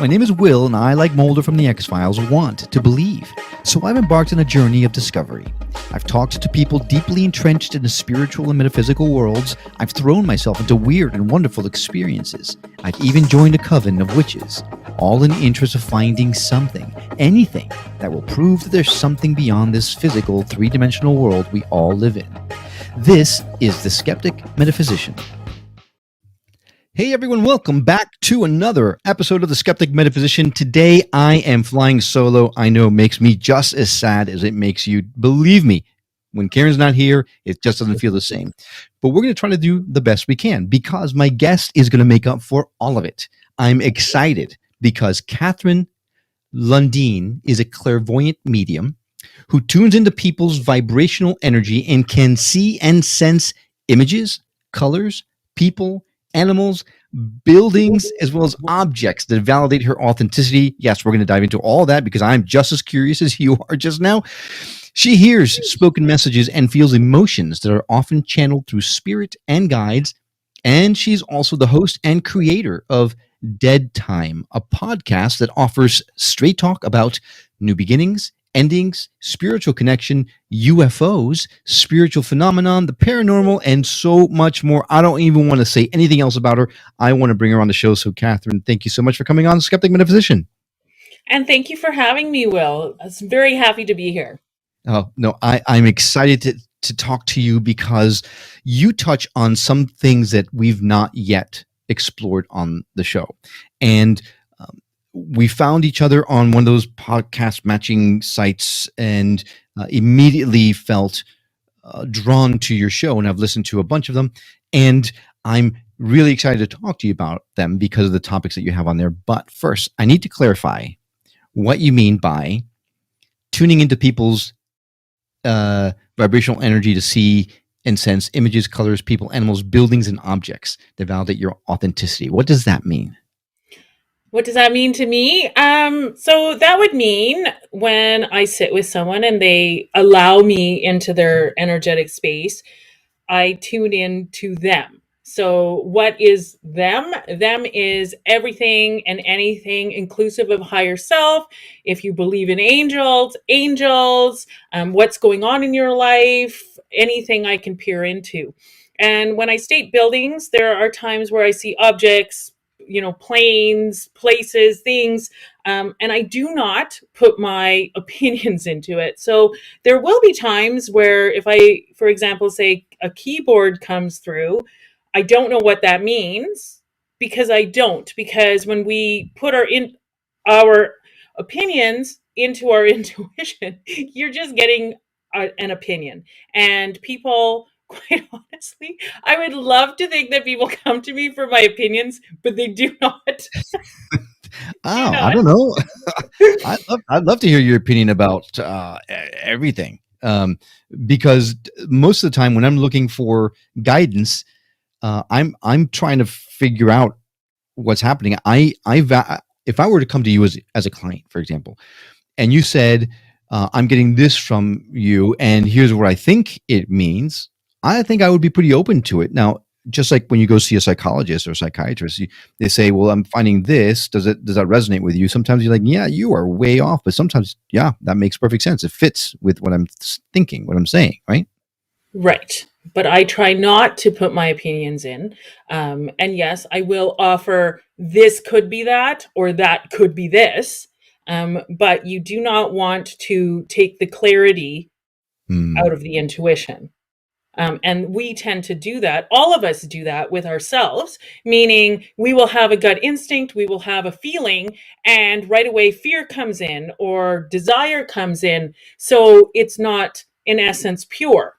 My name is Will, and I, like Mulder from the X-Files, want to believe. So I've embarked on a journey of discovery. I've talked to people deeply entrenched in the spiritual and metaphysical worlds. I've thrown myself into weird and wonderful experiences. I've even joined a coven of witches, all in the interest of finding something, anything, that will prove that there's something beyond this physical, three-dimensional world we all live in. This is the Skeptic Metaphysician. Hey everyone, welcome back to another episode of the Skeptic Metaphysician. Today I am flying solo. I know it makes me just as sad as it makes you. Believe me, when Karen's not here, it just doesn't feel the same. But we're going to try to do the best we can because my guest is going to make up for all of it. I'm excited because Katherien Lunden is a clairvoyant medium who tunes into people's vibrational energy and can see and sense images, colors, people, animals, buildings, as well as objects that validate her authenticity. Yes, we're going to dive into all that because I'm just as curious as you are just now. She hears spoken messages and feels emotions that are often channeled through spirit and guides. And she's also the host and creator of Dead Time, a podcast that offers straight talk about new beginnings, endings, spiritual connection, UFOs, spiritual phenomenon, the paranormal, and so much more. I don't even want to say anything else about her. I want to bring her on the show. So, Katherien, thank you so much for coming on Skeptic Metaphysician. And thank you for having me, Will. I'm very happy to be here. Oh, no, I'm excited to talk to you because you touch on some things that we've not yet explored on the show. And we found each other on one of those podcast matching sites and immediately felt drawn to your show. And I've listened to a bunch of them. And I'm really excited to talk to you about them because of the topics that you have on there. But first, I need to clarify what you mean by tuning into people's vibrational energy to see and sense images, colors, people, animals, buildings, and objects that validate your authenticity. What does that mean? What does that mean to me? So that would mean when I sit with someone and they allow me into their energetic space, I tune in to them. So what is them? Them is everything and anything inclusive of higher self. If you believe in angels, what's going on in your life, anything I can peer into. And when I state buildings, there are times where I see objects, planes, places, things, and I do not put my opinions into it. So there will be times where if I, for example, say a keyboard comes through, I don't know what that means because when we put our opinions into our intuition, you're just getting an opinion. And people, quite honestly, I would love to think that people come to me for my opinions, but they do not. I don't know. I'd love to hear your opinion about everything, because most of the time when I'm looking for guidance, I'm trying to figure out what's happening. If I were to come to you as a client, for example, and you said, I'm getting this from you, and here's what I think it means, I think I would be pretty open to it. Now, just like when you go see a psychologist or a psychiatrist, they say, well, I'm finding this. Does that resonate with you? Sometimes you're like, yeah, you are way off. But sometimes, yeah, that makes perfect sense. It fits with what I'm thinking, what I'm saying, right? Right. But I try not to put my opinions in. And yes, I will offer this could be that, or that could be this. But you do not want to take the clarity out of the intuition. And we tend to do that. All of us do that with ourselves, meaning we will have a gut instinct, we will have a feeling, and right away fear comes in or desire comes in. So it's not, in essence, pure.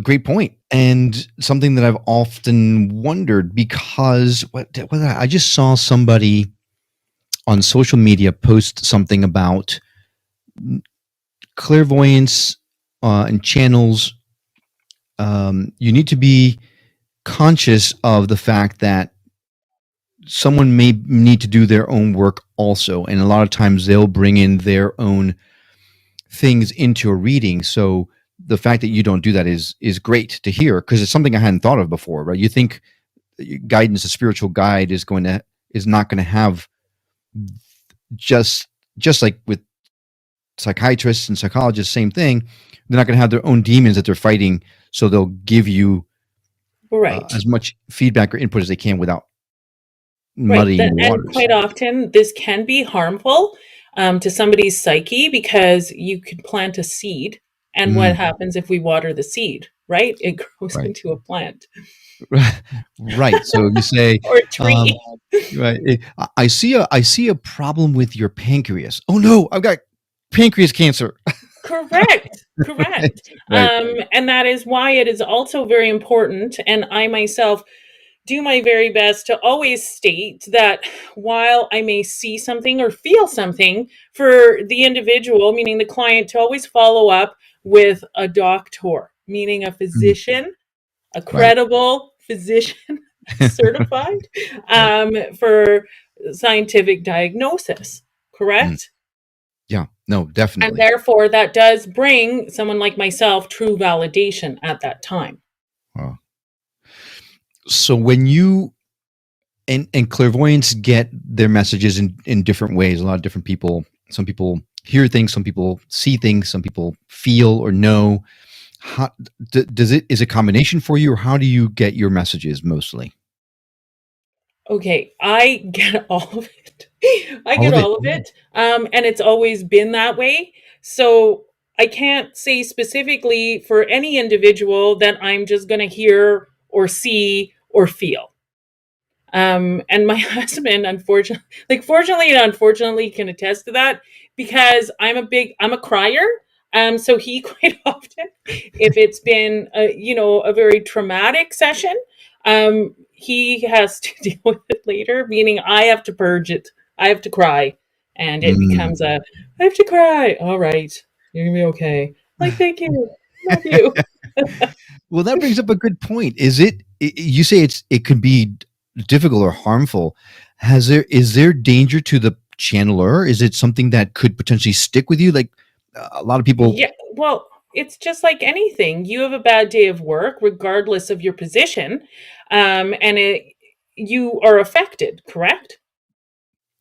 Great point. And something that I've often wondered, because I just saw somebody on social media post something about clairvoyance and channels. You need to be conscious of the fact that someone may need to do their own work also. And a lot of times they'll bring in their own things into a reading. So the fact that you don't do that is great to hear, because it's something I hadn't thought of before, right? You think guidance, a spiritual guide, is going to is not going to have just like with psychiatrists and psychologists, same thing. They're not going to have their own demons that they're fighting, so they'll give you Right. as much feedback or input as they can without Right. muddying the And waters. quite often, this can be harmful to somebody's psyche because you could plant a seed. And what happens if we water the seed, right? It grows Right. into a plant. Right. So you say, or a tree. right. I see a problem with your pancreas. Oh no, I've got pancreas cancer. Correct. Right. And that is why it is also very important. And I myself do my very best to always state that while I may see something or feel something, for the individual, meaning the client, to always follow up with a doctor, meaning a physician, a credible physician, certified for scientific diagnosis. Correct? Yeah, no, And definitely. therefore, that does bring someone like myself true validation at that time. Wow. So when you and clairvoyants get their messages in different ways. A lot of different people. Some people hear things. Some people see things. Some people feel or know. How does it? Is it a combination for you, or how do you get your messages mostly? Okay, I get all of it. I All get of it. all of it. And it's always been that way. So I can't say specifically for any individual that I'm just going to hear or see or feel. And my husband, fortunately and unfortunately, can attest to that because I'm a crier. So he quite often, if it's been a very traumatic session, he has to deal with it later, meaning I have to purge it. I have to cry, and it Mm. becomes I have to cry. All right, you're gonna be okay. Like, thank you, love you. Well, that brings up a good point. You say it could be difficult or harmful. Is there danger to the channeler? Is it something that could potentially stick with you? Like a lot of people. Yeah, well, it's just like anything. You have a bad day of work, regardless of your position, and you are affected, correct?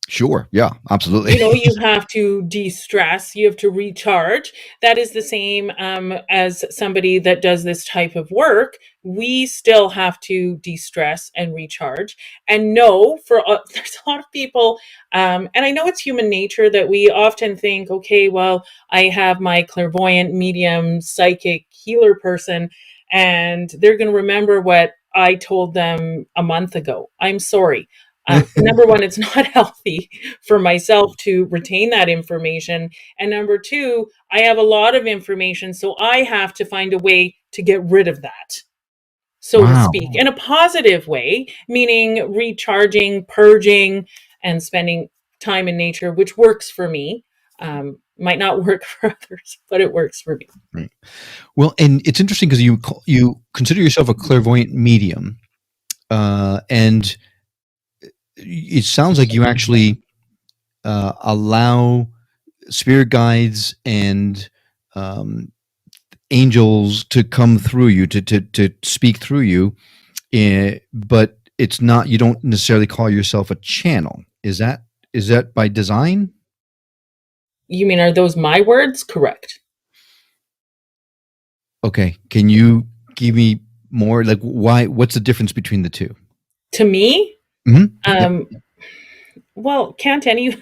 Sure. Yeah. Absolutely. You have to de-stress, you have to recharge. That is the same as somebody that does this type of work. We still have to de-stress and recharge. And no, there's a lot of people, and I know it's human nature that we often think, okay, well, I have my clairvoyant medium psychic healer person and they're going to remember what I told them a month ago. I'm sorry. Number one, it's not healthy for myself to retain that information. And number two, I have a lot of information, so I have to find a way to get rid of that, so to Wow. speak, in a positive way, meaning recharging, purging, and spending time in nature, which works for me. Might not work for others, but it works for me. Right. Well, and it's interesting because you consider yourself a clairvoyant medium, and it sounds like you actually allow spirit guides and angels to come through you to speak through you, but it's not. You don't necessarily call yourself a channel. Is that by design? You mean, are those my words? Correct. Okay. Can you give me more? Like, why? What's the difference between the two? To me, Yep. well, can't any.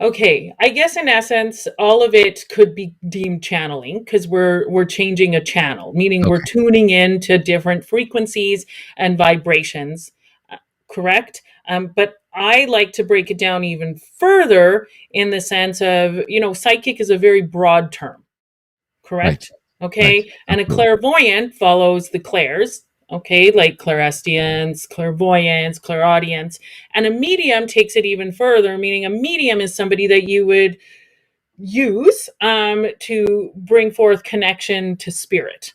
Okay, I guess in essence, all of it could be deemed channeling because we're changing a channel, meaning we're Okay. tuning in to different frequencies and vibrations. Correct? But I like to break it down even further in the sense of, psychic is a very broad term. Right. Correct? Right. Okay, and a Absolutely. clairvoyant follows the clairs. Okay, like clairestience, clairvoyance, clairaudience, and a medium takes it even further, meaning a medium is somebody that you would use to bring forth connection to spirit.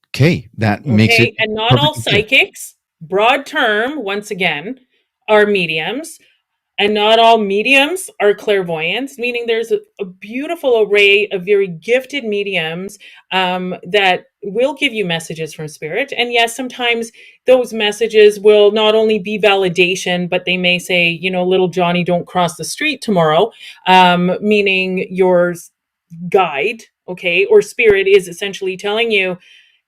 Okay. That makes it Okay, and not all perfectly clear. psychics, broad term, once again, are mediums. And not all mediums are clairvoyants, meaning there's a beautiful array of very gifted mediums that will give you messages from spirit. And yes, sometimes those messages will not only be validation, but they may say, little Johnny, don't cross the street tomorrow, meaning your guide, okay, or spirit is essentially telling you,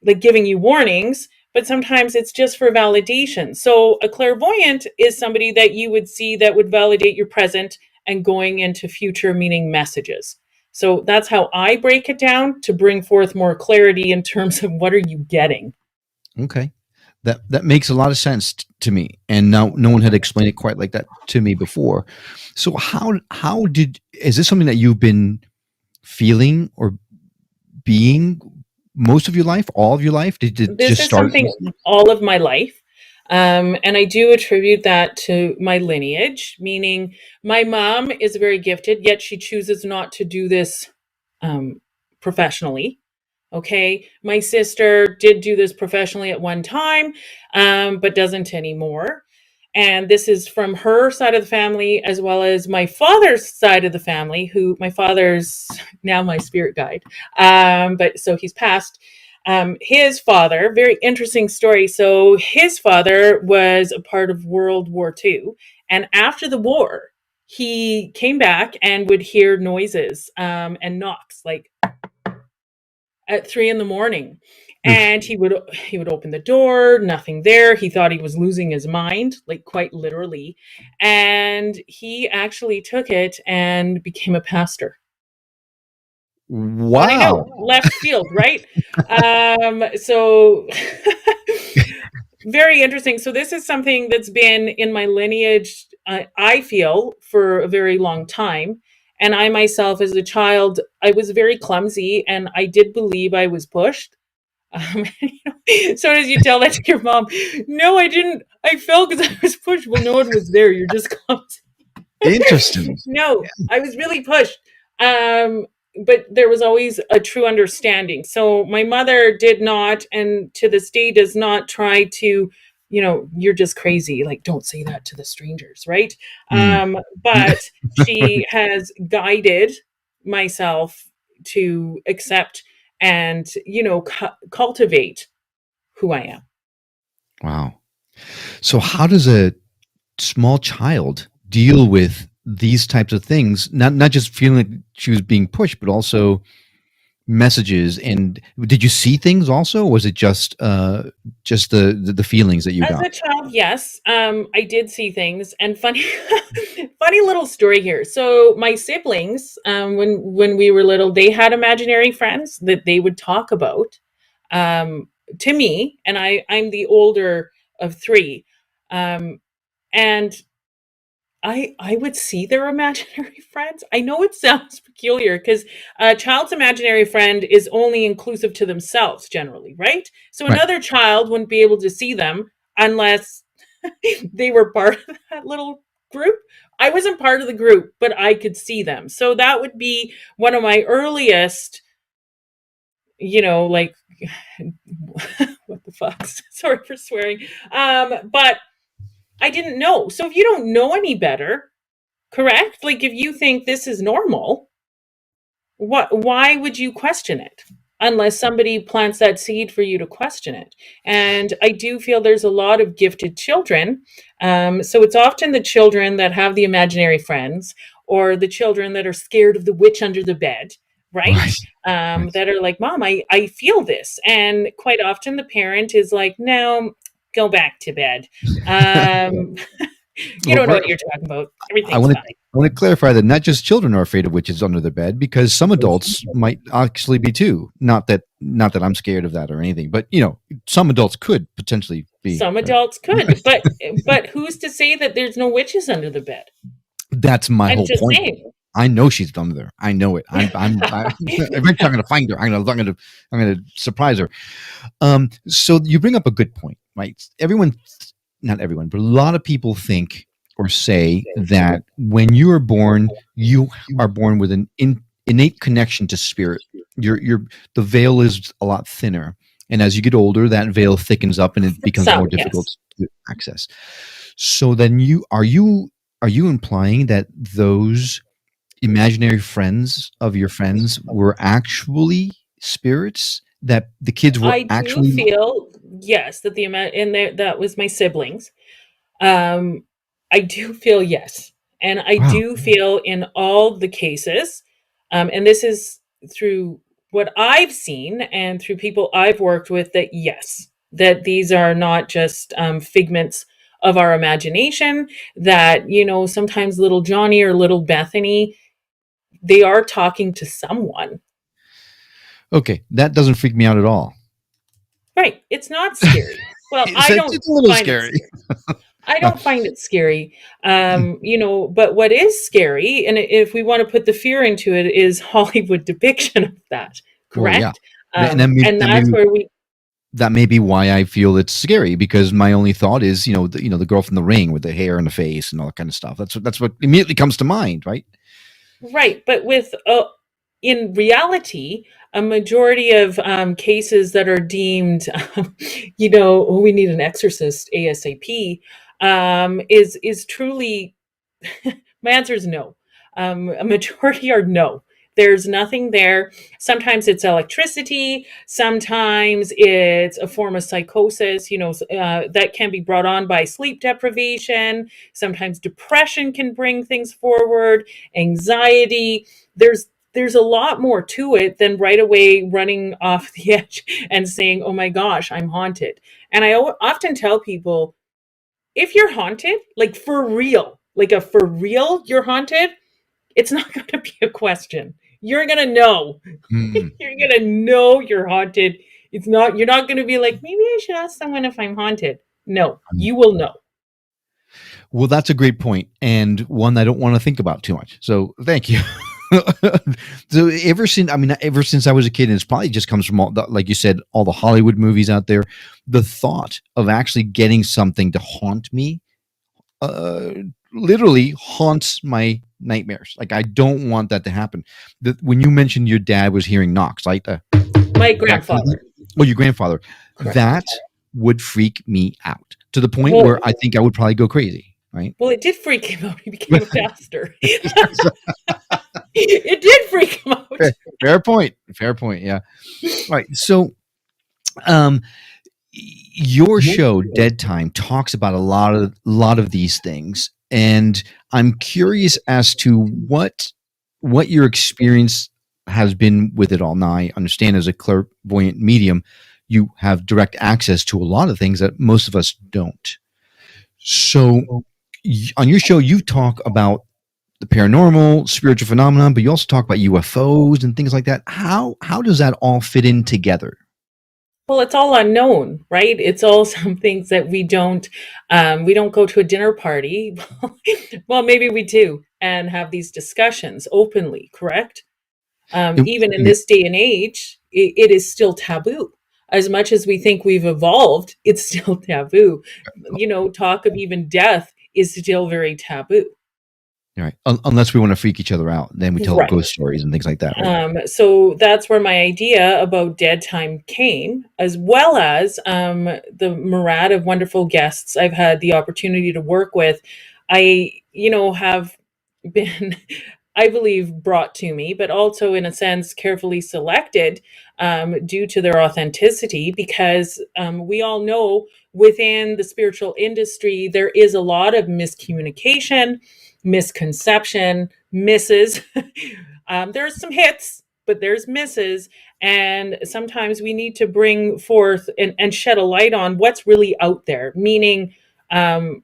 like giving you warnings, but sometimes it's just for validation. So a clairvoyant is somebody that you would see that would validate your present and going into future, meaning messages. So that's how I break it down to bring forth more clarity in terms of what are you getting. Okay. That makes a lot of sense to me. And now no one had explained it quite like that to me before. So is this something that you've been feeling or being most of your life, all of your life? Did it This just is start? something all of my life. And I do attribute that to my lineage, meaning my mom is very gifted, yet she chooses not to do this professionally. Okay. My sister did do this professionally at one time, but doesn't anymore. And this is from her side of the family, as well as my father's side of the family, who my father's now my spirit guide. But so he's passed. His father, very interesting story. So his father was a part of World War II. And after the war, he came back and would hear noises and knocks like at 3 a.m. And he would open the door, nothing there. He thought he was losing his mind, like quite literally. And he actually took it and became a pastor. I know, Wow. left field, right? So very interesting. So this is something that's been in my lineage, I feel, for a very long time. And I myself, as a child, I was very clumsy and I did believe I was pushed. So as you tell that to your mom, no, I didn't. I fell because I was pushed. Well, no one was there. You're just clumsy. Interesting. No, I was really pushed. But there was always a true understanding. So my mother did not, and to this day does not try to, you're just crazy. Like, don't say that to the strangers, right? But she has guided myself to accept and, cultivate who I am. Wow. So how does a small child deal with these types of things? Not just feeling like she was being pushed, but also messages. And did you see things also? Or was it just the feelings that you As got? a child, yes, I did see things. And funny, funny little story here. So my siblings, when we were little, they had imaginary friends that they would talk about to me, and I'm the older of three, and I would see their imaginary friends. I know it sounds peculiar because a child's imaginary friend is only inclusive to themselves generally, right? So Right. another child wouldn't be able to see them unless they were part of that little group. I wasn't part of the group, but I could see them. So that would be one of my earliest, like, what the fuck? Sorry for swearing. But I didn't know. So if you don't know any better, correct? Like if you think this is normal, why would you question it? Unless somebody plants that seed for you to question it. And I do feel there's a lot of gifted children. So it's often the children that have the imaginary friends or the children that are scared of the witch under the bed, right? Right. Right. That are like, Mom, I feel this. And quite often the parent is like, no, go back to bed. Um, you Well, don't know what you're talking about. I Everything's want to fine. I want to clarify that not just children are afraid of witches under their bed, because some adults might actually be too. Not that I'm scared of that or anything, but some adults could potentially be. Some Right? adults could, but who's to say that there's no witches under the bed? That's my I'm whole just point. saying. I know she's under there. I know it. Eventually I'm going to find her. I'm going to surprise her. So you bring up a good point, right? Not everyone, but a lot of people think or say that when you are born, you are born with an innate connection to spirit. The veil is a lot thinner, and as you get older, that veil thickens up and it becomes more Some, difficult yes. to access. So then, you are you implying that those imaginary friends of your friends were actually spirits, that the kids were I do actually? feel, yes, that the amount and that was my siblings. Um, I do feel yes. And I Wow. do feel in all the cases, and this is through what I've seen and through people I've worked with, that yes, that these are not just figments of our imagination, that, sometimes little Johnny or little Bethany, they are talking to someone. Okay, that doesn't freak me out at all. Right. It's not scary. Well, It's, I it's don't it's a little find it scary. scary. I don't find it scary. But what is scary, and if we want to put the fear into it, is Hollywood depiction of that, Well, yeah, correct? and And that's where we, that may be why I feel it's scary, because my only thought is, the girl from The Ring with the hair and the face and all that kind of stuff. That's what immediately comes to mind, right? right. But in reality, a majority of cases that are deemed, oh, we need an exorcist ASAP, is truly, my answer is no. A majority are no. There's nothing there. Sometimes it's electricity. Sometimes it's a form of psychosis, that can be brought on by sleep deprivation. Sometimes depression can bring things forward, anxiety. There's a lot more to it than right away running off the edge and saying, oh my gosh, I'm haunted. And I often tell people, if you're haunted, like for real, for real, you're haunted, it's not going to be a question. You're going to know. Hmm. You're going to know you're haunted. You're not going to be like, maybe I should ask someone if I'm haunted. No, you will know. Well, that's a great point, and one I don't want to think about too much. So, thank you. So, ever since I was a kid, and it's probably just comes from like you said, all the Hollywood movies out there. The thought of actually getting something to haunt me, uh, literally haunts my nightmares. Like, I don't want that to happen. When you mentioned your dad was hearing knocks, like My that kind of thing. grandfather. Oh, your grandfather, Correct. that would freak me out to the point where Well, I think I would probably go crazy. Right. well, it did freak him out. He became a pastor. It did freak him out. Fair point. Fair point. Yeah. Right. So, um, your show Dead Time talks about a lot of these things, and I'm curious as to what your experience has been with it all. Now, I understand as a clairvoyant medium, you have direct access to a lot of things that most of us don't. So, on your show, you talk about the paranormal, spiritual phenomenon, but you also talk about UFOs and things like that. How does that all fit in together? Well, it's all unknown, right? It's all some things that we don't go to a dinner party. Well, maybe we do and have these discussions openly, correct? It- Even in this day and age, it is still taboo. As much as we think we've evolved, it's still taboo. Talk of even death is still very taboo. right. Unless we want to freak each other out, then we tell Right. ghost stories and things like that, right? So that's where my idea about Dead Time came, as well as the myriad of wonderful guests I've had the opportunity to work with. I, have been, I believe, brought to me, but also in a sense carefully selected due to their authenticity, because we all know within the spiritual industry there is a lot of miscommunication, misconception, misses. There's some hits, but there's misses. And sometimes we need to bring forth and shed a light on what's really out there, meaning, and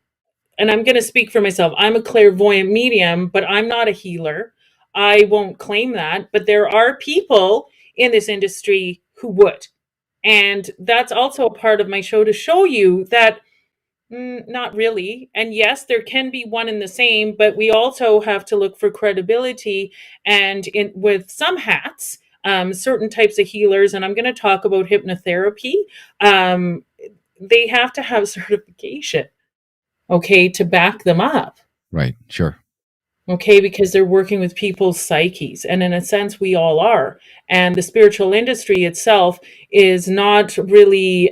I'm going to speak for myself. I'm a clairvoyant medium, but I'm not a healer. I won't claim that, but there are people in this industry who would. And that's also a part of my show, to show you that, not really. And yes, there can be one and the same, but we also have to look for credibility. And with some hats, certain types of healers, and I'm going to talk about hypnotherapy, um, they have to have certification, okay, to back them up. Right. Sure. Okay, because they're working with people's psyches. And in a sense, we all are. And the spiritual industry itself is not really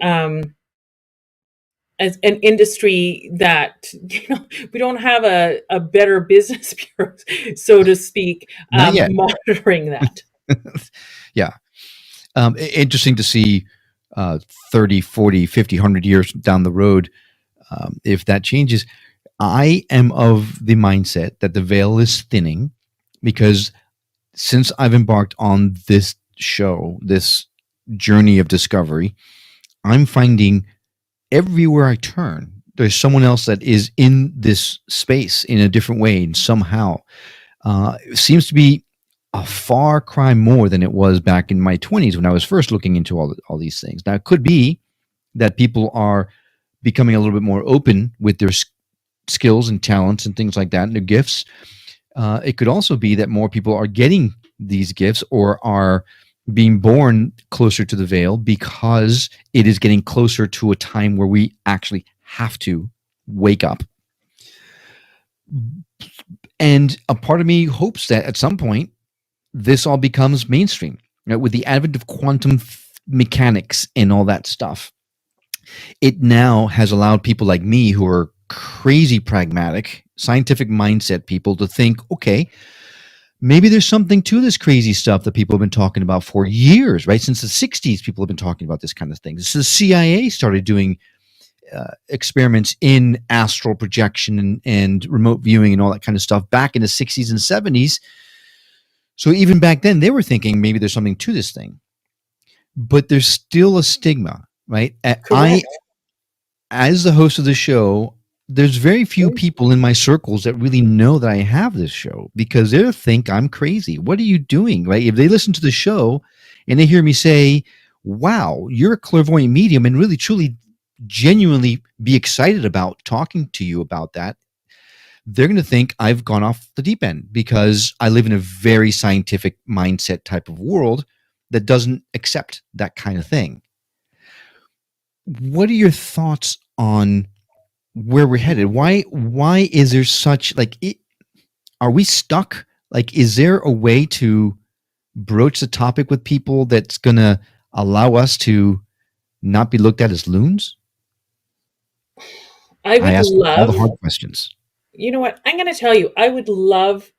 as an industry that, we don't have a better business bureau, so to speak, Not yet. monitoring that. Yeah. Interesting to see 30, 40, 50, 100 years down the road if that changes. I am of the mindset that the veil is thinning because since I've embarked on this show, this journey of discovery, I'm finding everywhere I turn, there's someone else that is in this space in a different way and somehow. It seems to be a far cry more than it was back in my 20s when I was first looking into all these things. Now, it could be that people are becoming a little bit more open with their skills and talents and things like that and their gifts. It could also be that more people are getting these gifts or are being born closer to the veil because it is getting closer to a time where we actually have to wake up. And a part of me hopes that at some point this all becomes mainstream, right? With the advent of quantum mechanics and all that stuff. It now has allowed people like me who are crazy pragmatic, scientific mindset people to think, okay, maybe there's something to this crazy stuff that people have been talking about for years, right? Since the 60s, people have been talking about this kind of thing. So the CIA started doing experiments in astral projection and remote viewing and all that kind of stuff back in the 60s and 70s. So even back then, they were thinking maybe there's something to this thing. But there's still a stigma, right? As the host of the show, there's very few people in my circles that really know that I have this show because they think I'm crazy. What are you doing, right? If they listen to the show and they hear me say, wow, you're a clairvoyant medium and really, truly, genuinely be excited about talking to you about that, they're going to think I've gone off the deep end because I live in a very scientific mindset type of world that doesn't accept that kind of thing. What are your thoughts on where we're headed? Why is there such are we stuck? Like, is there a way to broach the topic with people that's going to allow us to not be looked at as loons? I would ask all the love, hard questions. you know what? I'm going to tell you, I would love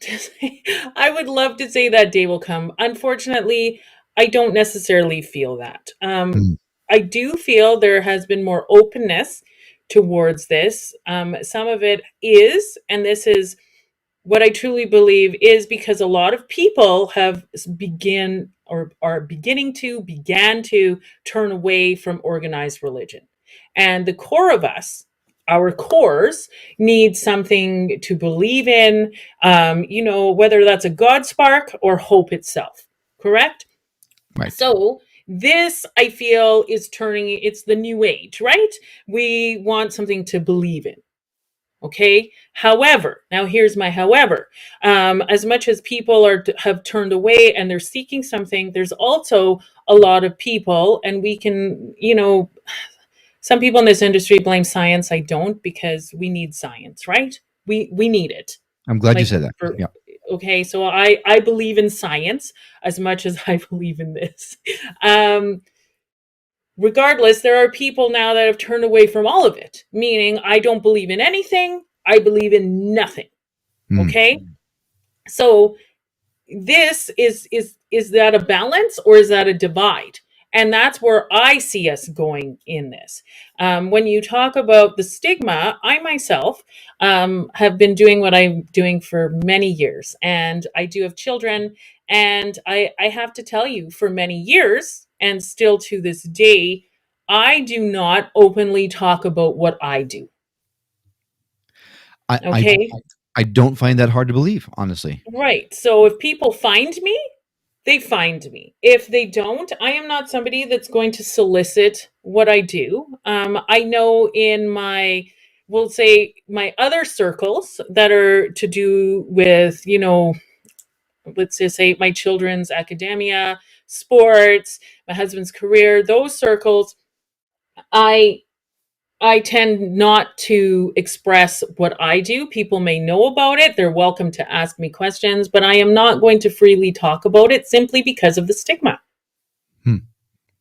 to say that day will come. Unfortunately, I don't necessarily feel that. Mm. I do feel there has been more openness towards this. Some of it is, and this is what I truly believe, is because a lot of people have began to turn away from organized religion. And the core of us, our cores, need something to believe in, whether that's a God spark or hope itself. Correct? Right. So this, I feel, is turning, it's the new age, right? We want something to believe in. Okay. However, now here's my however. As much as people have turned away and they're seeking something, there's also a lot of people, and we can, some people in this industry blame science. I don't, because we need science, right? We need it. I'm glad you said that. Yeah. Okay, so I believe in science as much as I believe in this. Regardless, there are people now that have turned away from all of it, meaning I don't believe in anything. I believe in nothing. Okay. So this is that a balance or is that a divide? And that's where I see us going in this. When you talk about the stigma, I myself have been doing what I'm doing for many years, and I do have children. And I have to tell you, for many years, and still to this day, I do not openly talk about what I do. Okay. I don't find that hard to believe, honestly. Right. So if people find me, they find me. If they don't, I am not somebody that's going to solicit what I do. I know in we'll say my other circles that are to do with, let's just say my children's academia, sports, my husband's career, those circles, I tend not to express what I do. People may know about it. They're welcome to ask me questions, but I am not going to freely talk about it simply because of the stigma.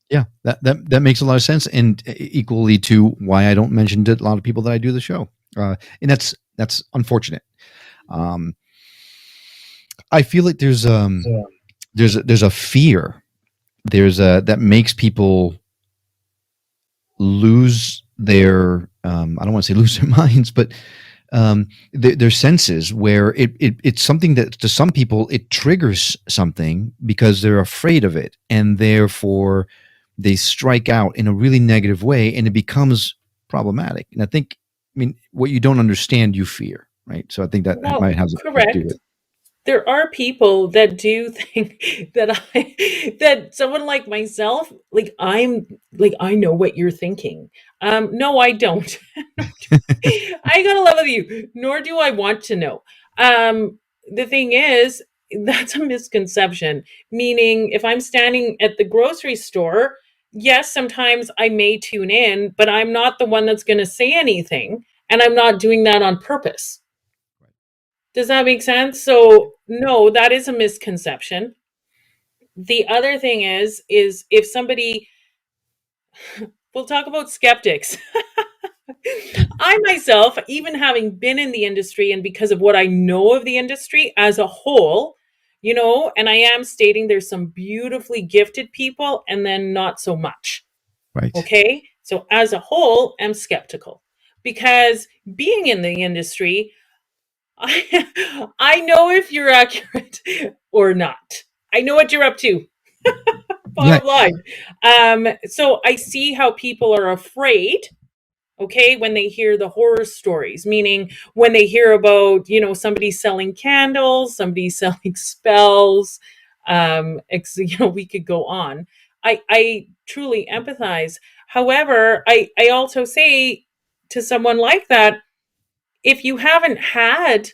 Yeah, that makes a lot of sense, and equally to why I don't mention to a lot of people that I do the show, and that's unfortunate. Um, I feel like there's a fear there's a that makes people lose their I don't want to say lose their minds, but their senses, where it's something that to some people it triggers something because they're afraid of it, and therefore they strike out in a really negative way, and it becomes problematic. And I think, I mean, what you don't understand, you fear, right? So I think that Well, might have to do with correct. There are people that do think that someone like myself, like I know what you're thinking. No, I don't. I got a love of you, nor do I want to know. The thing is, that's a misconception. Meaning, if I'm standing at the grocery store, yes, sometimes I may tune in, but I'm not the one that's going to say anything, and I'm not doing that on purpose. Does that make sense? So, no, that is a misconception. The other thing is if somebody, we'll talk about skeptics. I myself, even having been in the industry and because of what I know of the industry as a whole, and I am stating there's some beautifully gifted people and then not so much. right. Okay. So as a whole, I'm skeptical because being in the industry, I know if you're accurate or not. I know what you're up to. Yeah, Bottom line. So I see how people are afraid, okay, when they hear the horror stories, meaning when they hear about, somebody selling candles, somebody selling spells, we could go on. I truly empathize. However, I also say to someone like that, if you haven't had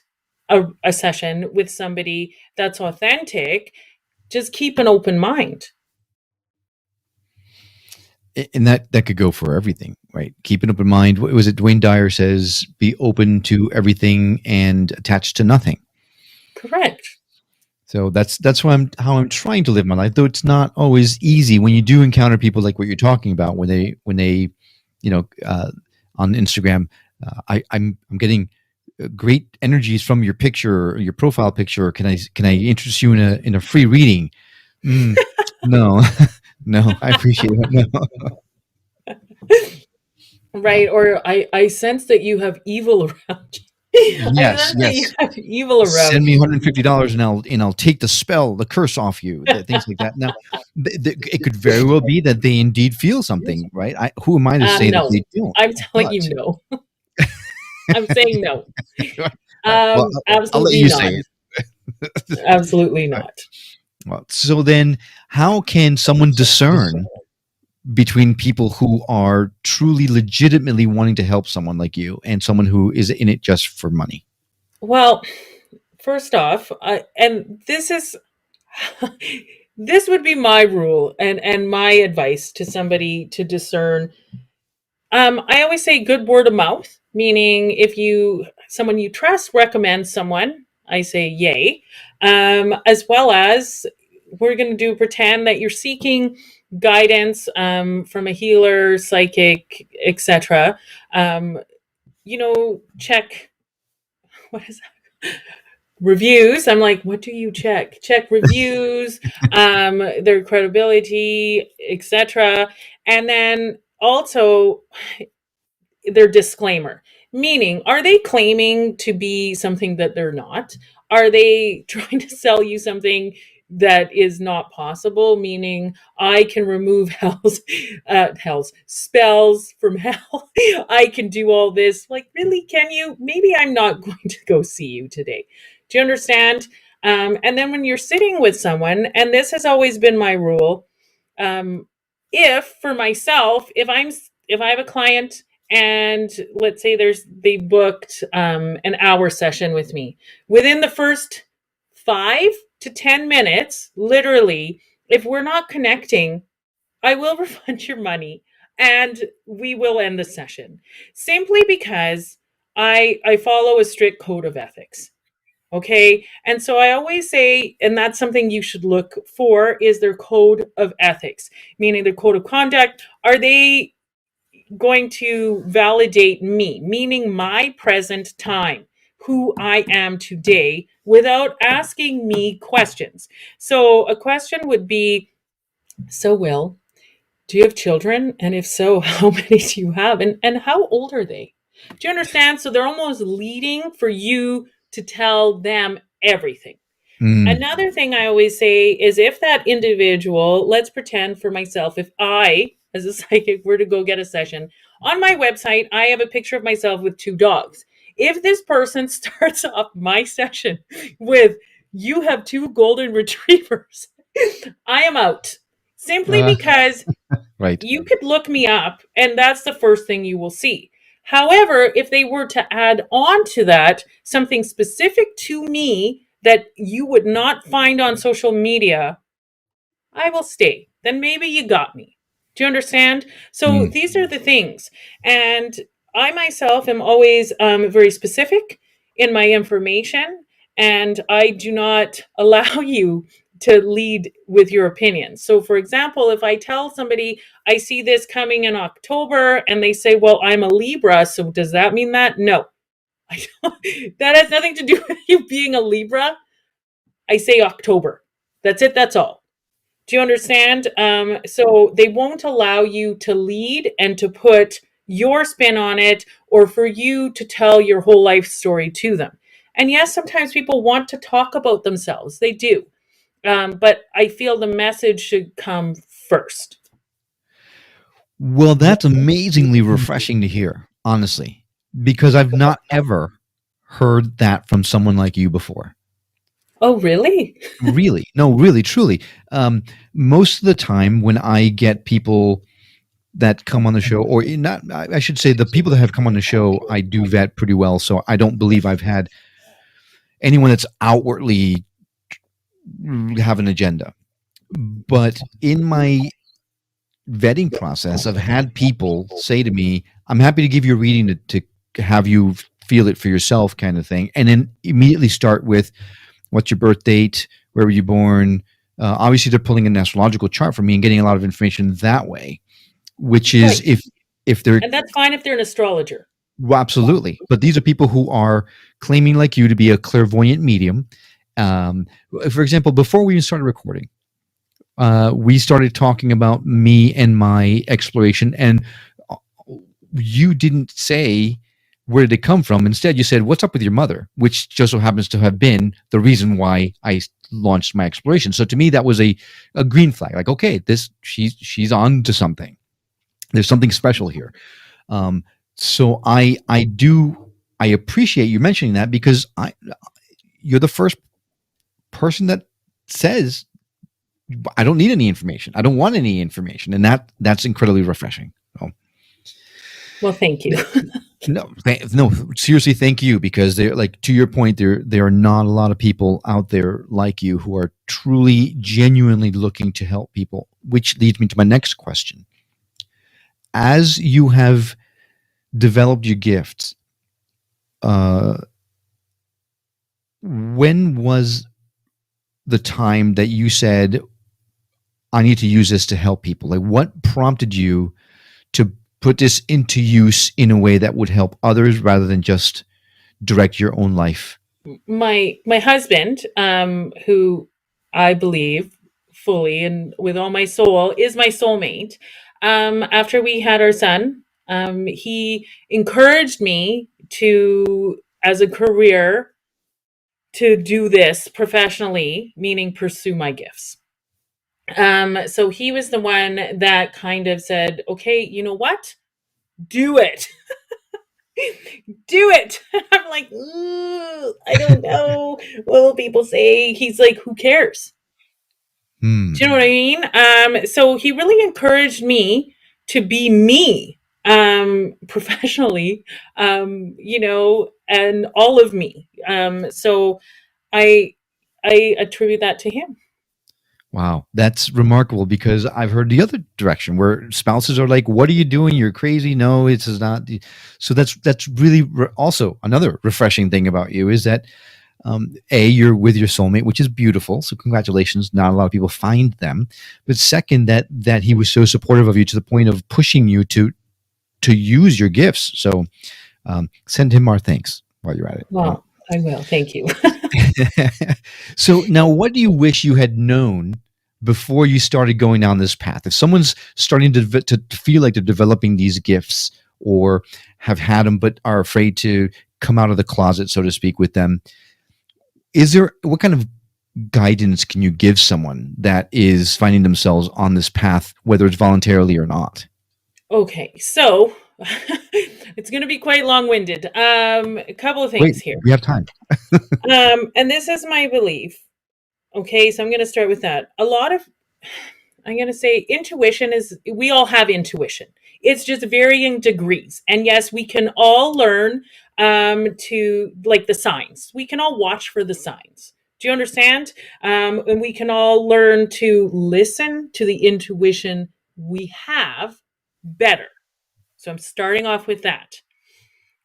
a session with somebody that's authentic, just keep an open mind. and that could go for everything, right? Keep an open mind. What was it? Dwayne Dyer says, "Be open to everything and attached to nothing." Correct. So that's how I'm trying to live my life, though it's not always easy when you do encounter people like what you're talking about, when they, you know, on Instagram, I'm getting great energies from your picture, or your profile picture. Can I interest you in a free reading? Mm, no, no, I appreciate it. No. Right. Or I sense that you have evil around you. I Yes, sense that you yes. have evil Send around me you. $150 and I'll take the spell, the curse off you, things like that. Now, it could very well be that they indeed feel something, right? Who am I to say that No. they don't? I'm telling But you no. I'm saying no. all right, well, I'll let Absolutely you not. say it. Absolutely All right. not. Well, so then, how can someone discern between people who are truly, legitimately wanting to help someone like you and someone who is in it just for money? Well, first off, and this is this would be my rule and my advice to somebody to discern. I always say good word of mouth, meaning if someone you trust recommends someone, I say yay. As well as we're going to do pretend that you're seeking guidance from a healer, psychic, etc. Check what is reviews. I'm like, what do you check? Check reviews, their credibility, etc. And then also their disclaimer, meaning, are they claiming to be something that they're not? Are they trying to sell you something that is not possible, meaning I can remove hell's spells from hell? I can do all this. Like, really, can you? Maybe I'm not going to go see you today. Do you understand? And then when you're sitting with someone, and this has always been my rule, um, if for myself, if I have a client and let's say they booked an hour session with me, within the first 5 to 10 minutes, literally, if we're not connecting, I will refund your money and we will end the session, simply because I follow a strict code of ethics. Okay. And so I always say, and that's something you should look for, is their code of ethics, meaning their code of conduct. Are they going to validate me, meaning my present time, who I am today, without asking me questions? So a question would be, so Will, do you have children? And if so, how many do you have? And how old are they? Do you understand? So they're almost leading for you to tell them everything. Mm. Another thing I always say is, if that individual, let's pretend for myself, if I, as a psychic, were to go get a session, on my website, I have a picture of myself with two dogs. If this person starts off my session with, you have two golden retrievers, I am out. Simply Uh, because right. you could look me up and that's the first thing you will see. However, if they were to add on to that something specific to me that you would not find on social media, I will stay. Then maybe you got me. Do you understand? So Mm. these are the things. And I myself am always very specific in my information, and I do not allow you to lead with your opinions. So, for example, if I tell somebody I see this coming in October and they say, well, I'm a Libra, so does that mean that? No. I don't, that has nothing to do with you being a Libra. I say October. That's it. That's all. Do you understand? So they won't allow you to lead and to put your spin on it, or for you to tell your whole life story to them. And yes, sometimes people want to talk about themselves. They do. But I feel the message should come first. Well, that's amazingly refreshing to hear, honestly, because I've not ever heard that from someone like you before. Oh, really? Really. No, really, truly. Most of the time when I get people that come on the show, or not, I should say the people that have come on the show, I do vet pretty well. So I don't believe I've had anyone that's outwardly have an agenda. But in my vetting process, I've had people say to me, I'm happy to give you a reading to have you feel it for yourself, kind of thing. And then immediately start with, what's your birth date? Where were you born? Obviously, they're pulling an astrological chart for me and getting a lot of information that way, which is Right. if they're And that's fine if they're an astrologer. well, absolutely. But these are people who are claiming, like you, to be a clairvoyant medium. Um, for example, before we even started recording, we started talking about me and my exploration, and you didn't say where did it come from. Instead, you said, "What's up with your mother?" which just so happens to have been the reason why I launched my exploration. So to me, that was a green flag. Like, okay, this she's on to something. There's something special here. Um, so I appreciate you mentioning that, because you're the first person that says I don't need any information. I don't want any information, and that's incredibly refreshing. So, Well, thank you. no, seriously, thank you, because they're like, to your point, there are not a lot of people out there like you who are truly, genuinely looking to help people. Which leads me to my next question: as you have developed your gifts, uh, when was the time that you said, I need to use this to help people? Like, what prompted you to put this into use in a way that would help others rather than just direct your own life? My husband, who I believe fully and with all my soul is my soulmate. After we had our son, he encouraged me to, as a career, to do this professionally, meaning pursue my gifts. So he was the one that kind of said, okay, you know what? Do it. Do it. I'm like, I don't know. What will people say? He's like, who cares? Hmm. Do you know what I mean? So he really encouraged me to be me, professionally, and all of me. So I I attribute that to him. Wow, that's remarkable, because I've heard the other direction where spouses are like, "What are you doing? You're crazy." No, it's not. So that's really also another refreshing thing about you, is that You're with your soulmate, which is beautiful. So congratulations. Not a lot of people find them. But second, that he was so supportive of you to the point of pushing you to use your gifts. So send him our thanks while you're at it. Well, I will. Thank you. So now, what do you wish you had known before you started going down this path? If someone's starting to feel like they're developing these gifts or have had them but are afraid to come out of the closet, so to speak, with them, what kind of guidance can you give someone that is finding themselves on this path, whether it's voluntarily or not? Okay, so it's going to be quite long-winded. A couple of Wait, things here. we have time. And this is my belief. Okay, so I'm going to start with that. I'm going to say intuition we all have intuition. It's just varying degrees. And yes, we can all learn to, like, the signs. We can all watch for the signs. Do you understand? And we can all learn to listen to the intuition we have better. So I'm starting off with that.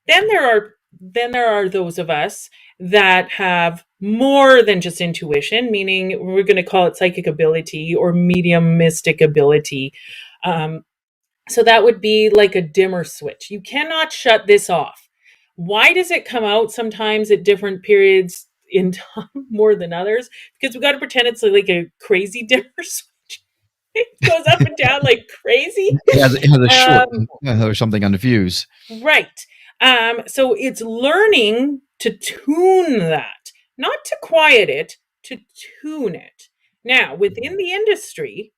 Then there are those of us that have more than just intuition, meaning we're going to call it psychic ability or medium mystic ability. So that would be like a dimmer switch. You cannot shut this off. Why does it come out sometimes at different periods in time more than others? Because we got to pretend it's like a crazy dimmer switch. It goes up and down like crazy. It has a short or something on the fuse. Right. So it's learning to tune that, not to quiet it, to tune it. Now, within the industry,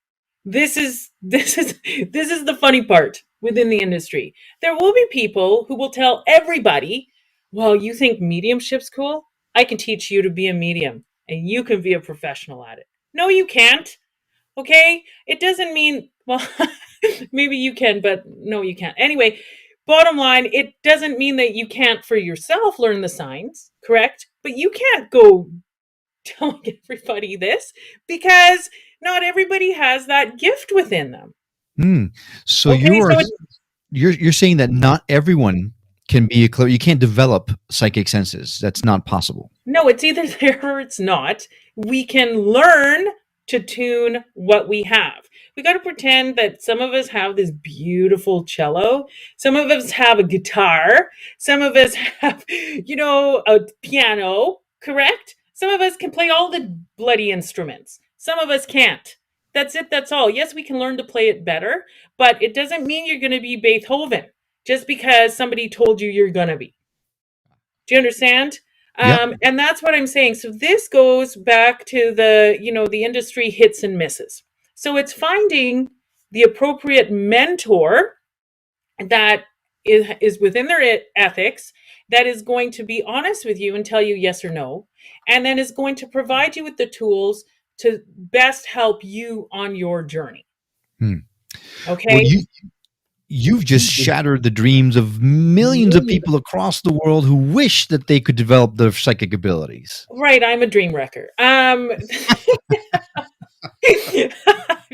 this is the funny part within the industry. There will be people who will tell everybody, well, you think mediumship's cool? I can teach you to be a medium and you can be a professional at it. No, you can't. Okay? It doesn't mean, well, maybe you can, but no, you can't. Anyway, bottom line, it doesn't mean that you can't for yourself learn the signs, correct? But you can't go telling everybody this because not everybody has that gift within them. So Okay, you're saying that not everyone can be you can't develop psychic senses. That's not possible. no, it's either there or it's not. We can learn to tune what we have. We got to pretend that some of us have this beautiful cello. Some of us have a guitar. Some of us have, a piano, correct? Some of us can play all the bloody instruments. Some of us can't. That's it. That's all. Yes, we can learn to play it better, but it doesn't mean you're going to be Beethoven just because somebody told you you're going to be. Do you understand? Yep. And that's what I'm saying. So this goes back to the industry hits and misses. So it's finding the appropriate mentor that is within their ethics, that is going to be honest with you and tell you yes or no, and then is going to provide you with the tools to best help you on your journey. Okay. Well, you've just shattered the dreams of millions of people across the world who wish that they could develop their psychic abilities. Right, I'm a dream wrecker. I'm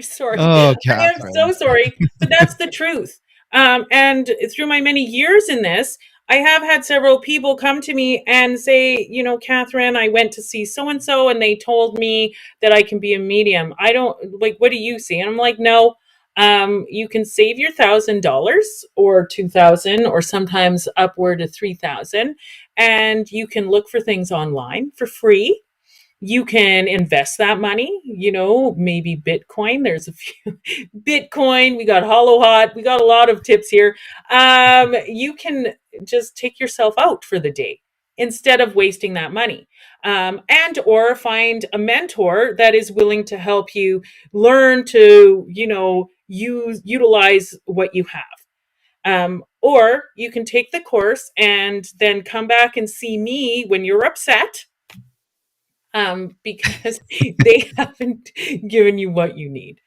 sorry. Oh, I am so sorry, but that's the truth. And through my many years in this, I have had several people come to me and say, Katherien, I went to see so-and-so and they told me that I can be a medium. I don't, like, what do you see? And I'm like, no. You can save your $1,000 or $2,000 or sometimes upward of $3,000, and you can look for things online for free. You can invest that money, maybe Bitcoin. There's a few Bitcoin. We got Hollow Hot. We got a lot of tips here. You can just take yourself out for the day instead of wasting that money. And or find a mentor that is willing to help you learn to, utilize what you have. Or you can take the course and then come back and see me when you're upset, because they haven't given you what you need.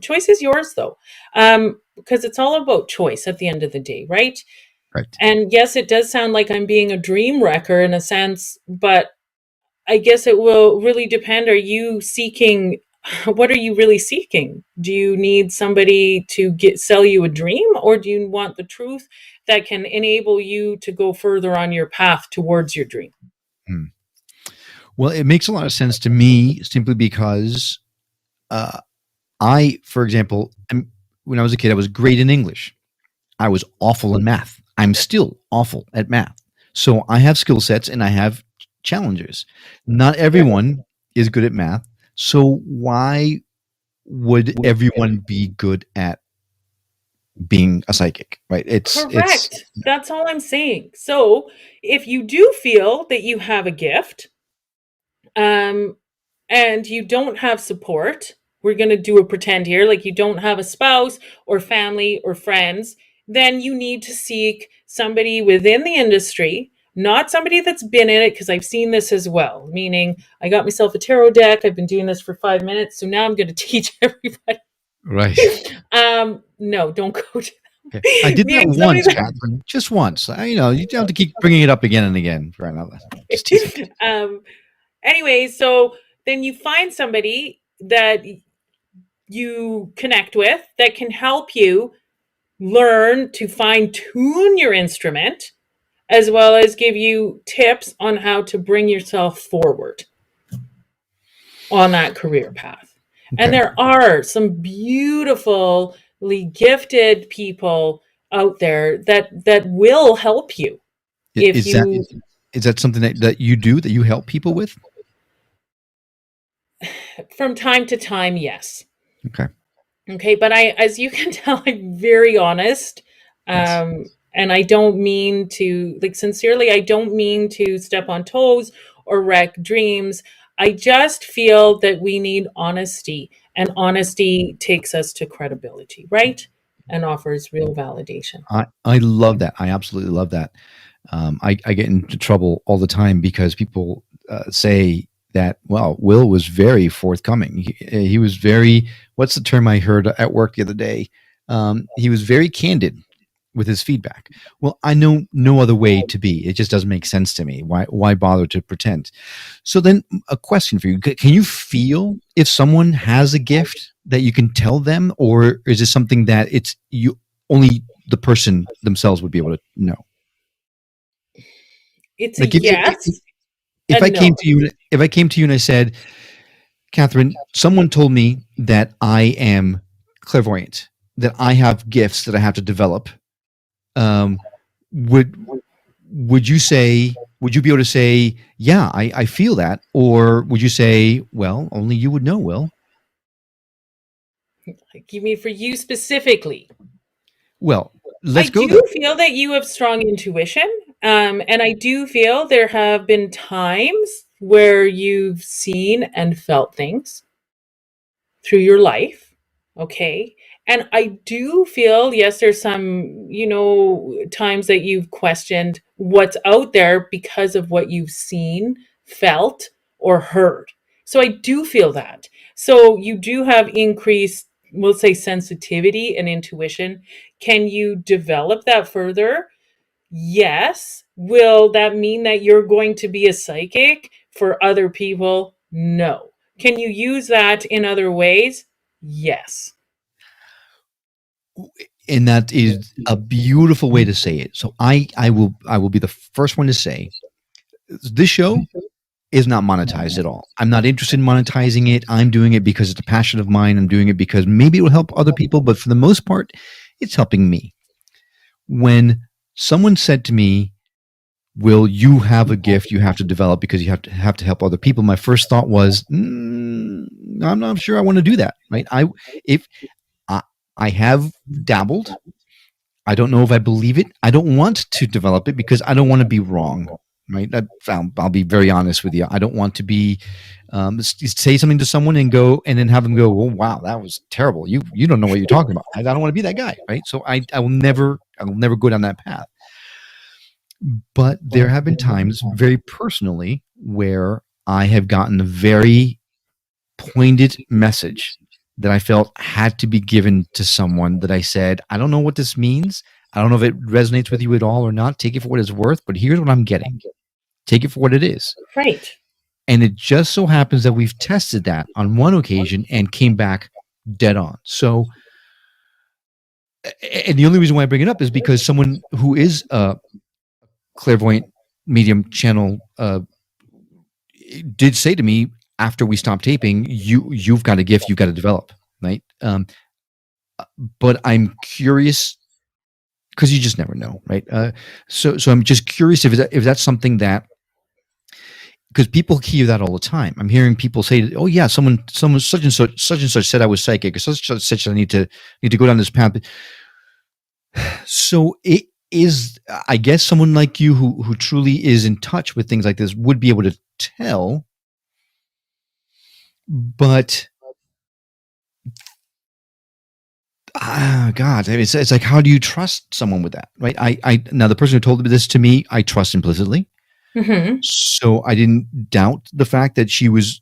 Choice is yours, though, because it's all about choice at the end of the day, right? Right. And yes, it does sound like I'm being a dream wrecker in a sense, but I guess it will really depend. Are you seeking? What are you really seeking? Do you need somebody to sell you a dream, or do you want the truth that can enable you to go further on your path towards your dream? Well, it makes a lot of sense to me simply because for example, when I was a kid, I was great in English. I was awful in math. I'm still awful at math. So I have skill sets and I have challenges. Not everyone is good at math. So why would everyone be good at being a psychic? Right? It's Correct. That's all I'm saying. So if you do feel that you have a gift, um, and you don't have support, we're going to do a pretend here, like you don't have a spouse or family or friends, then you need to seek somebody within the industry, not somebody that's been in it, because I've seen this as well. Meaning, I got myself a tarot deck, I've been doing this for 5 minutes, so now I'm going to teach everybody. right. No, don't go to Okay. I did that meaning somebody once, Catherine, just once. You know, you don't have to keep bringing it up again and again. Right now, just teasing. that anyway, so then you find somebody that you connect with that can help you learn to fine tune your instrument, as well as give you tips on how to bring yourself forward on that career path. And Okay. there are some beautifully gifted people out there that will help you if Is that you something that you do, that you help people with? from time to time, yes. Okay. Okay, but as you can tell, I'm very honest. Yes. And I don't mean to, like, sincerely, I don't mean to step on toes or wreck dreams. I just feel that we need honesty, and honesty takes us to credibility, right? And offers real validation. I love that. I absolutely love that. I get into trouble all the time because people say that, well, Will was very forthcoming. He was very, what's the term I heard at work the other day? He was very candid with his feedback. Well, I know no other way to be. It just doesn't make sense to me. Why bother to pretend? So then a question for you. Can you feel if someone has a gift that you can tell them, or is it something that it's you only the person themselves would be able to know? It's a Like yes if I and came no. to you, if I came to you and I said, Catherine, someone told me that I am clairvoyant, that I have gifts that I have to develop. Um, would would you be able to say, yeah, I feel that, or would you say, well, only you would know, Will? You mean for you specifically? Well, I let's go do there. feel that you have strong intuition. And I do feel there have been times where you've seen and felt things through your life. Okay. And I do feel, yes, there's some, times that you've questioned what's out there because of what you've seen, felt, or heard. So I do feel that. So you do have increased, we'll say, sensitivity and intuition. Can you develop that further? Yes. Will that mean that you're going to be a psychic for other people? No. Can you use that in other ways? Yes. And that is a beautiful way to say it. So I will be the first one to say this show is not monetized at all. I'm not interested in monetizing it. I'm doing it because it's a passion of mine. I'm doing it because maybe it will help other people, but for the most part, it's helping me. When someone said to me, "Will you have a gift you have to develop because you have to help other people?" My first thought was, I'm not sure I want to do that. Right? If I, I have dabbled, I don't know if I believe it. I don't want to develop it because I don't want to be wrong. Right? I'll be very honest with you. I don't want to be say something to someone and go and then have them go, "Oh wow, that was terrible. You don't know what you're talking about." I don't want to be that guy. Right? So I will never go down that path. But there have been times, very personally, where I have gotten a very pointed message that I felt had to be given to someone that I said, I don't know what this means. I don't know if it resonates with you at all or not. Take it for what it's worth, but here's what I'm getting. Take it for what it is. Right. And it just so happens that we've tested that on one occasion and came back dead on. So, and the only reason why I bring it up is because someone who is a clairvoyant medium channel did say to me after we stopped taping, you've got a gift you've got to develop, right? But I'm curious because you just never know, right? So I'm just curious if that's something that, because people hear that all the time. I'm hearing people say, "Oh yeah, someone such and such said I was psychic, or such and such I need to go down this path." So it is, I guess, someone like you who truly is in touch with things like this would be able to tell, but God, I mean, it's like, how do you trust someone with that, right? I now the person who told this to me, I trust implicitly, so I didn't doubt the fact that she was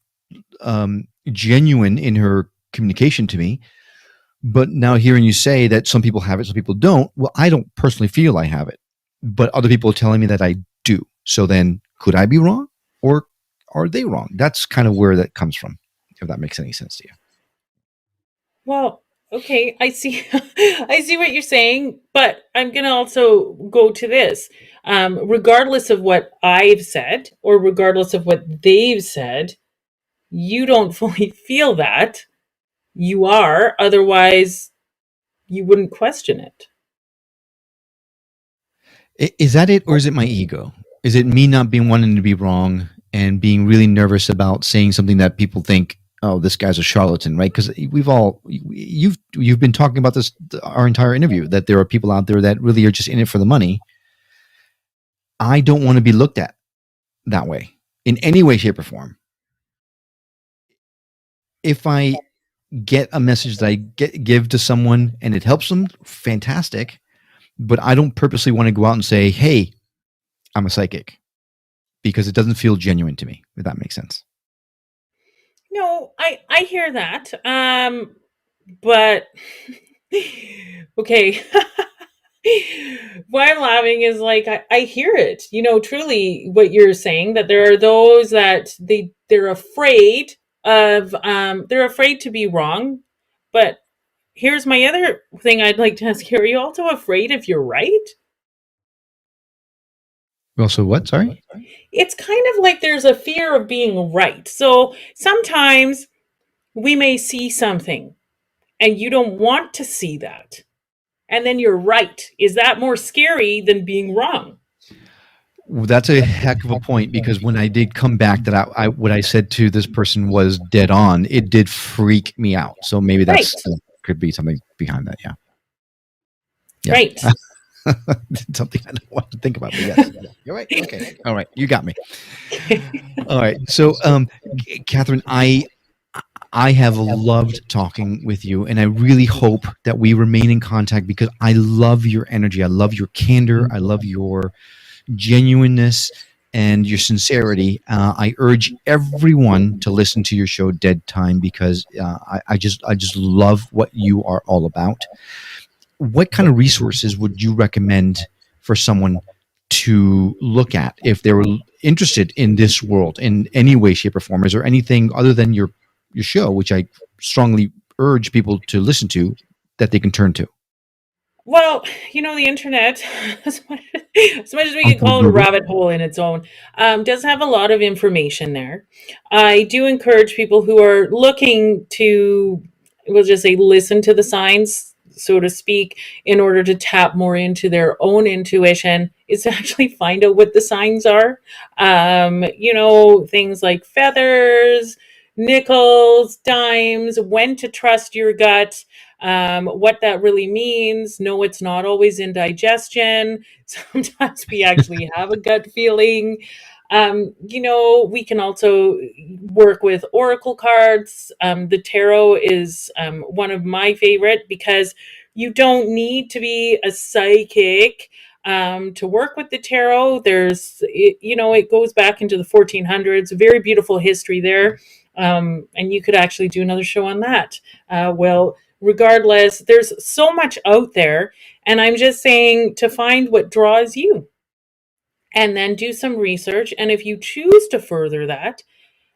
genuine in her communication to me. But now hearing you say that some people have it, some people don't, well, I don't personally feel I have it, but other people are telling me that I do. So then, could I be wrong, or are they wrong? That's kind of where that comes from, if that makes any sense to you. Well, okay, I see. I see what you're saying, but I'm gonna also go to this. Regardless of what I've said, or regardless of what they've said, you don't fully feel that. You are, otherwise, you wouldn't question it. Is that it, or is it my ego? Is it me not being wanting to be wrong and being really nervous about saying something that people think, oh, this guy's a charlatan, right? Because you've been talking about this our entire interview, that there are people out there that really are just in it for the money. I don't want to be looked at that way in any way, shape, or form. If I get a message that I give to someone and it helps them, fantastic. But I don't purposely want to go out and say, hey, I'm a psychic, because it doesn't feel genuine to me, if that makes sense. No, I hear that. But okay. Why I'm laughing is like I hear it. You know, truly what you're saying, that there are those that they're afraid of they're afraid to be wrong. But here's my other thing I'd like to ask you. Are you also afraid if you're right? Well, so what? Sorry? It's kind of like there's a fear of being right. So sometimes we may see something and you don't want to see that. And then you're right. Is that more scary than being wrong? That's a heck of a point, because when I did come back that I what I said to this person was dead on, it did freak me out. So maybe Right. could be something behind that. Yeah. Yeah. Right. Something I don't want to think about, but yes. You're right. Okay. All right. You got me. All right. So, Katherien, I have loved talking with you, and I really hope that we remain in contact, because I love your energy. I love your candor. I love your genuineness and your sincerity. I urge everyone to listen to your show, Dead Time, because I just love what you are all about. What kind of resources would you recommend for someone to look at if they were interested in this world in any way, shape, or form? Is there anything other than your show, which I strongly urge people to listen to, that they can turn to? Well, you know, the internet, as much as we can Uncle call it a Google. rabbit hole in its own, does have a lot of information there. I do encourage people who are looking to, we'll just say, listen to the signs, so to speak, in order to tap more into their own intuition, is to actually find out what the signs are. You know, things like feathers, nickels, dimes, when to trust your gut, what that really means. No, it's not always indigestion. Sometimes we actually have a gut feeling. You know, we can also work with oracle cards. The tarot is one of my favorite, because you don't need to be a psychic to work with the tarot. You know, it goes back into the 1400s, very beautiful history there. And you could actually do another show on that. Well, regardless, there's so much out there, and I'm just saying to find what draws you and then do some research. And if you choose to further that,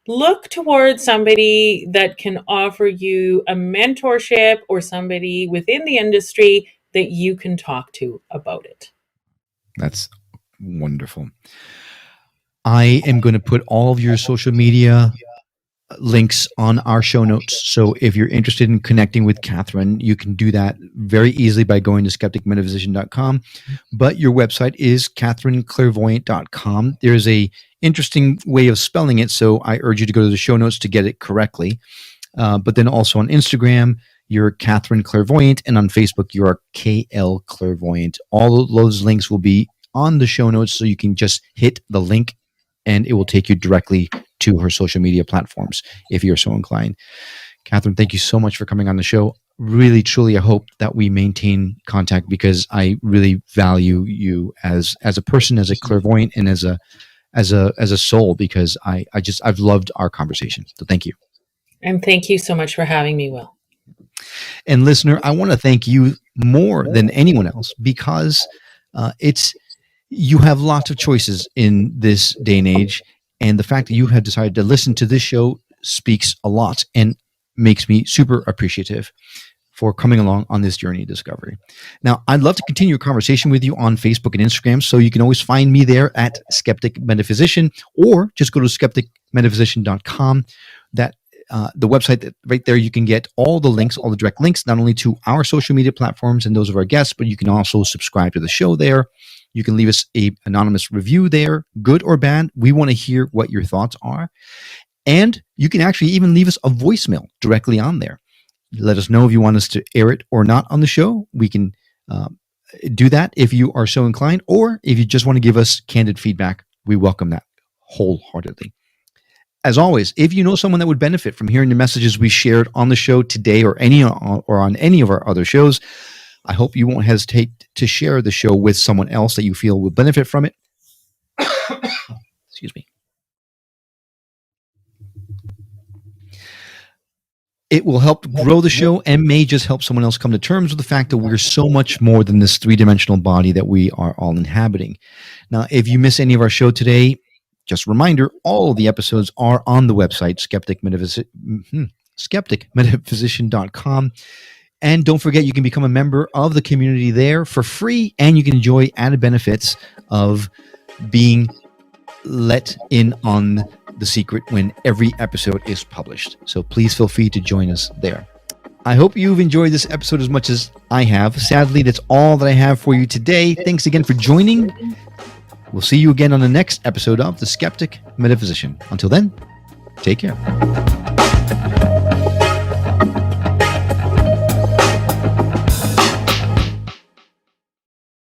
look towards somebody that can offer you a mentorship, or somebody within the industry that you can talk to about it. That's wonderful. I am going to put all of your social media links on our show notes. So if you're interested in connecting with Katherien, you can do that very easily by going to skepticmetaphysician.com. But your website is KatheriencLairvoyant.com. There's a interesting way of spelling it, so I urge you to go to the show notes to get it correctly. But then also on Instagram, you're Katherien Clairvoyant, and on Facebook, you're KL Clairvoyant. All of those links will be on the show notes, so you can just hit the link and it will take you directly to her social media platforms if you're so inclined. Katherien, thank you so much for coming on the show. Really, truly, I hope that we maintain contact because I really value you as a person, as a clairvoyant, and as a soul, because I've loved our conversation. So thank you. And thank you so much for having me, Will. And listener, I want to thank you more than anyone else because you have lots of choices in this day and age. And the fact that you have decided to listen to this show speaks a lot and makes me super appreciative for coming along on this journey of discovery. Now, I'd love to continue a conversation with you on Facebook and Instagram, so you can always find me there at Skeptic Metaphysician, or just go to skepticmetaphysician.com. The website that right there, you can get all the links, all the direct links, not only to our social media platforms and those of our guests, but you can also subscribe to the show there. You can leave us an anonymous review there, good or bad. We want to hear what your thoughts are. And you can actually even leave us a voicemail directly on there. Let us know if you want us to air it or not on the show. We can do that if you are so inclined, or if you just want to give us candid feedback, we welcome that wholeheartedly. As always, if you know someone that would benefit from hearing the messages we shared on the show today or on any of our other shows, I hope you won't hesitate to share the show with someone else that you feel will benefit from it. Excuse me. It will help grow the show and may just help someone else come to terms with the fact that we're so much more than this three-dimensional body that we are all inhabiting. Now, if you miss any of our show today, just a reminder, all of the episodes are on the website, skepticmetaphysician.com. And don't forget, you can become a member of the community there for free, and you can enjoy added benefits of being let in on the secret when every episode is published. So please feel free to join us there. I hope you've enjoyed this episode as much as I have. Sadly, that's all that I have for you today. Thanks again for joining. We'll see you again on the next episode of The Skeptic Metaphysician. Until then, take care.